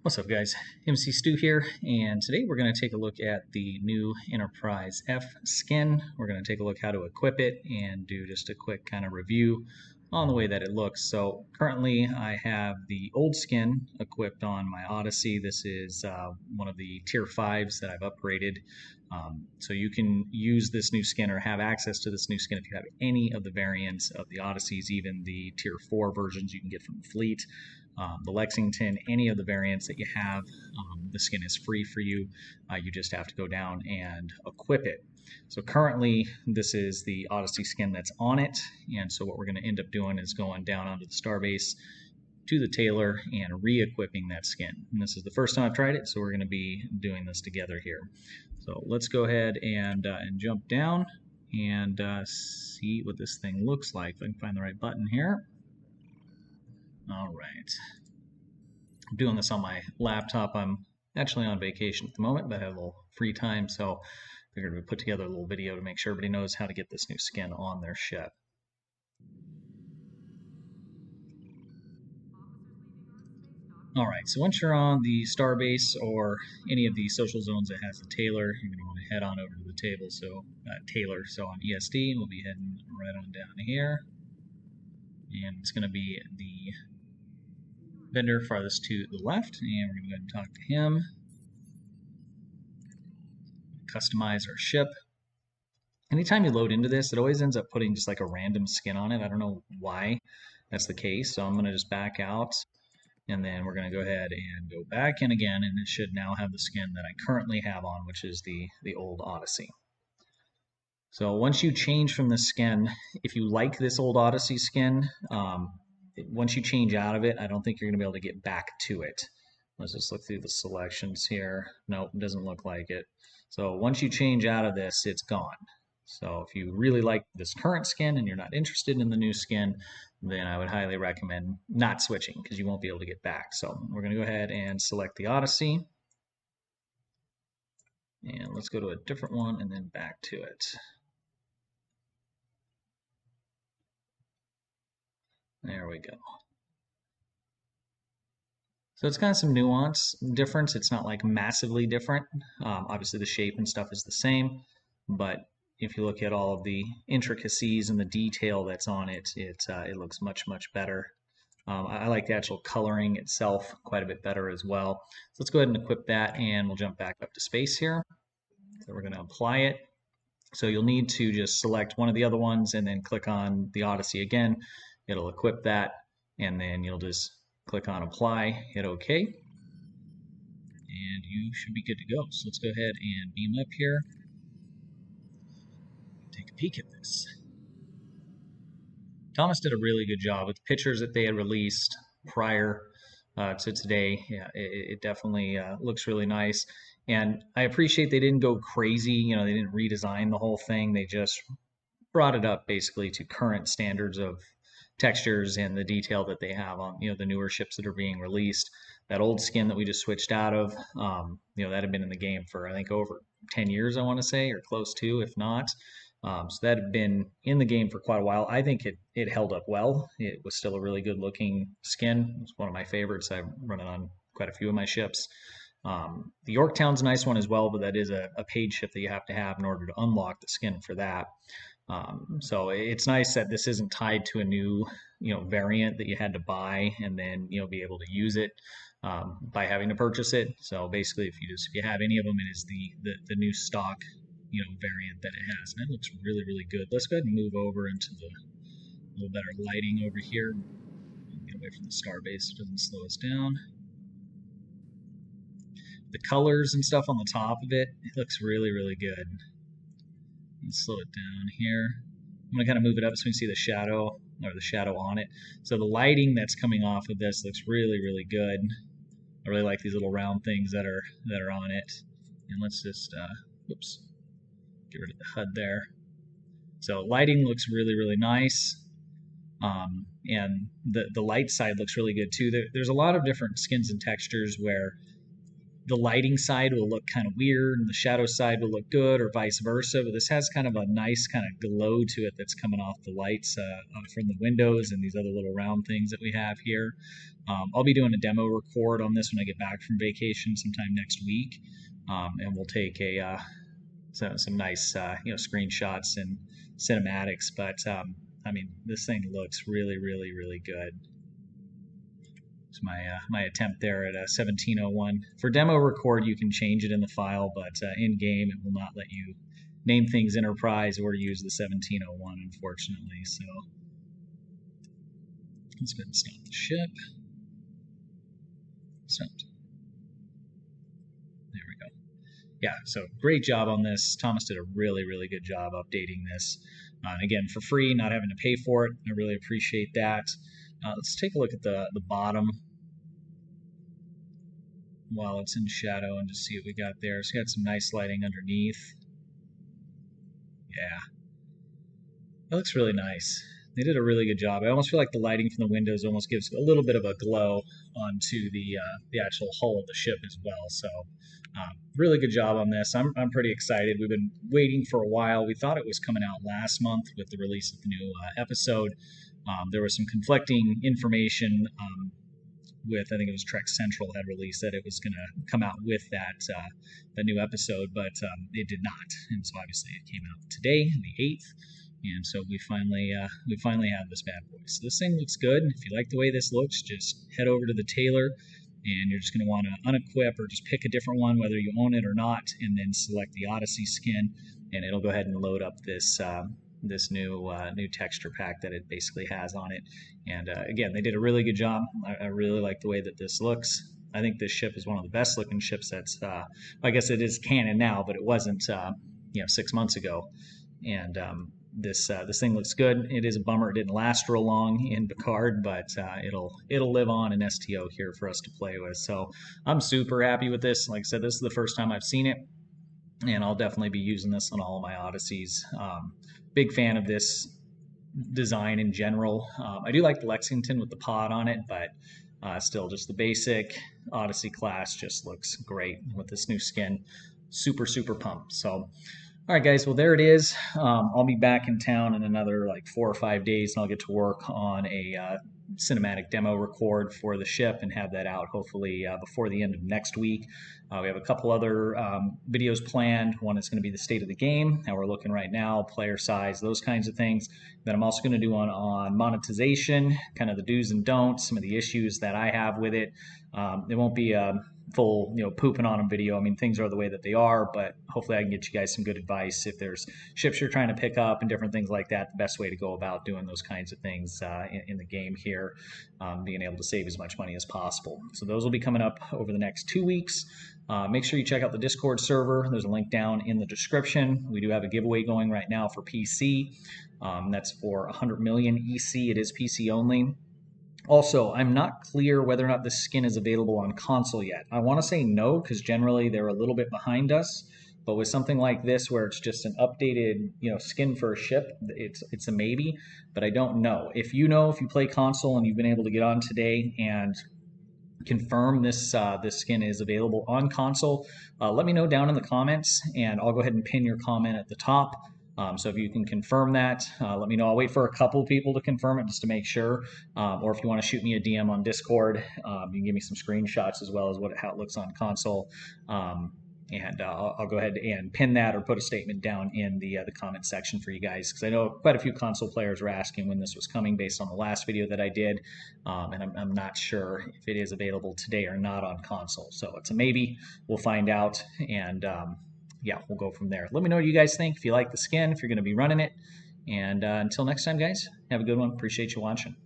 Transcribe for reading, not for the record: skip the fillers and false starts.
What's up, guys? MC Stu here, and today we're going to take a look at the new Enterprise F skin. We're going to take a look how to equip it and do just a quick kind of review on the way that it looks. So currently I have the old skin equipped on my Odyssey. This is one of the tier 5s that I've upgraded. So you can use this new skin or have access to this new skin if you have any of the variants of the Odysseys, even the tier 4 versions you can get from the fleet. The Lexington, any of the variants that you have, the skin is free for you. You just have to go down and equip it. So currently, this is the Odyssey skin that's on it, and so what we're going to end up doing is going down onto the Starbase to the tailor and re-equipping that skin. And this is the first time I've tried it, so we're going to be doing this together here. So let's go ahead and jump down and see what this thing looks like. If I can find the right button here. All right. I'm doing this on my laptop. I'm actually on vacation at the moment, but I have a little free time, so I figured we'd put together a little video to make sure everybody knows how to get this new skin on their ship. All right, so once you're on the Starbase or any of the social zones that has the tailor, you're going to want to head on over to the table. So tailor, so on ESD, we'll be heading right on down here, and it's going to be the vendor farthest to the left, and we're going to go ahead and talk to him. Customize our ship. Anytime you load into this, it always ends up putting just like a random skin on it. I don't know why that's the case, so I'm going to just back out, and then we're going to go ahead and go back in again, and it should now have the skin that I currently have on, which is the old Odyssey. So once you change from the skin, if you like this old Odyssey skin, once you change out of it, I don't think you're going to be able to get back to it. Let's just look through the selections here. Nope, it doesn't look like it. So once you change out of this, it's gone. So if you really like this current skin and you're not interested in the new skin, then I would highly recommend not switching because you won't be able to get back. So we're going to go ahead and select the Odyssey. And let's go to a different one and then back to it. There we go. So it's kind of some nuance difference. It's not like massively different. Obviously the shape and stuff is the same, but if you look at all of the intricacies and the detail that's on it, it looks much, much better. I like the actual coloring itself quite a bit better as well. So let's go ahead and equip that, and we'll jump back up to space here. So we're going to apply it. So you'll need to just select one of the other ones and then click on the Odyssey again. It'll equip that, and then you'll just click on apply, hit OK, and you should be good to go. So let's go ahead and beam up here. Take a peek at this. Thomas did a really good job with the pictures that they had released prior to today. Yeah, it definitely looks really nice. And I appreciate they didn't go crazy. You know, they didn't redesign the whole thing. They just brought it up basically to current standards of textures and the detail that they have on, you know, the newer ships that are being released. That old skin that we just switched out of, you know, that had been in the game for I think over 10 years, I want to say, or close to, if not. So that had been in the game for quite a while. I think it held up well. It was still a really good looking skin. It's one of my favorites. I run it on quite a few of my ships. The Yorktown's a nice one as well, but that is a paid ship that you have to have in order to unlock the skin for that. So it's nice that this isn't tied to a new, you know, variant that you had to buy and then, you know, be able to use it by having to purchase it. So basically, if you have any of them, it is the new stock, you know, variant that it has, and it looks really, really good. Let's go ahead and move over into the little better lighting over here. Get away from the Starbase so it doesn't slow us down. The colors and stuff on the top of it looks really, really good. Let's slow it down here. I'm going to kind of move it up so we can see the shadow or the shadow on it. So the lighting that's coming off of this looks really, really good. I really like these little round things that are on it. And let's just, oops, get rid of the HUD there. So lighting looks really, really nice. And the light side looks really good too. There's a lot of different skins and textures where the lighting side will look kind of weird and the shadow side will look good, or vice versa. But this has kind of a nice kind of glow to it that's coming off the lights from the windows and these other little round things that we have here. I'll be doing a demo record on this when I get back from vacation sometime next week, and we'll take some nice screenshots and cinematics. But I mean, this thing looks really, really, really good. It's my attempt there at 1701. For demo record, you can change it in the file, but in game, it will not let you name things Enterprise or use the 1701, unfortunately. So let's go ahead and stop the ship. Stopped. There we go. Yeah, so great job on this. Thomas did a really, really good job updating this. Again, for free, not having to pay for it. I really appreciate that. Let's take a look at the bottom while it's in shadow and just see what we got there. So we got some nice lighting underneath. Yeah, that looks really nice. They did a really good job. I almost feel like the lighting from the windows almost gives a little bit of a glow onto the actual hull of the ship as well. So really good job on this. I'm pretty excited. We've been waiting for a while. We thought it was coming out last month with the release of the new episode. There was some conflicting information with, I think it was Trek Central had released that it was going to come out with the new episode, but it did not. And so obviously it came out today, the 8th. And so we finally have this bad boy. So this thing looks good. If you like the way this looks, just head over to the tailor, and you're just going to want to unequip or just pick a different one, whether you own it or not, and then select the Odyssey skin, and it'll go ahead and load up this this new texture pack that it basically has on it. And again, they did a really good job. I really like the way that this looks. I think this ship is one of the best looking ships that's I guess it is canon now, but it wasn't 6 months ago. And this thing looks good. It is a bummer it didn't last real long in Picard, but it'll live on in STO here for us to play with. So I'm super happy with this. Like I said, this is the first time I've seen it, and I'll definitely be using this on all of my Odysseys. Big fan of this design in general. I do like the Lexington with the pod on it, but still just the basic Odyssey class just looks great with this new skin. Super pumped. So all right, guys, well, there it is. I'll be back in town in another like 4 or 5 days, and I'll get to work on a cinematic demo record for the ship and have that out hopefully before the end of next week. We have a couple other videos planned. One is going to be the state of the game, how we're looking right now, player size, those kinds of things. Then I'm also going to do one on monetization, kind of the do's and don'ts, some of the issues that I have with it. It won't be a full pooping on them video. I mean, things are the way that they are, but hopefully I can get you guys some good advice if there's ships you're trying to pick up and different things like that. The best way to go about doing those kinds of things in the game here, being able to save as much money as possible. So those will be coming up over the next 2 weeks. Make sure you check out the Discord server. There's a link down in the description. We do have a giveaway going right now for PC. That's for 100 million EC. It is PC only. Also, I'm not clear whether or not this skin is available on console yet. I want to say no, because generally they're a little bit behind us. But with something like this, where it's just an updated, skin for a ship, it's a maybe. But I don't know. If you play console and you've been able to get on today and confirm this skin is available on console, let me know down in the comments, and I'll go ahead and pin your comment at the top. So if you can confirm that, let me know. I'll wait for a couple people to confirm it just to make sure. Or if you want to shoot me a DM on Discord, you can give me some screenshots as well as how it looks on console. And I'll go ahead and pin that or put a statement down in the comment section for you guys, because I know quite a few console players were asking when this was coming based on the last video that I did, and I'm not sure if it is available today or not on console. So it's a maybe. We'll find out, and yeah, we'll go from there. Let me know what you guys think, if you like the skin, if you're going to be running it. And until next time, guys, have a good one. Appreciate you watching.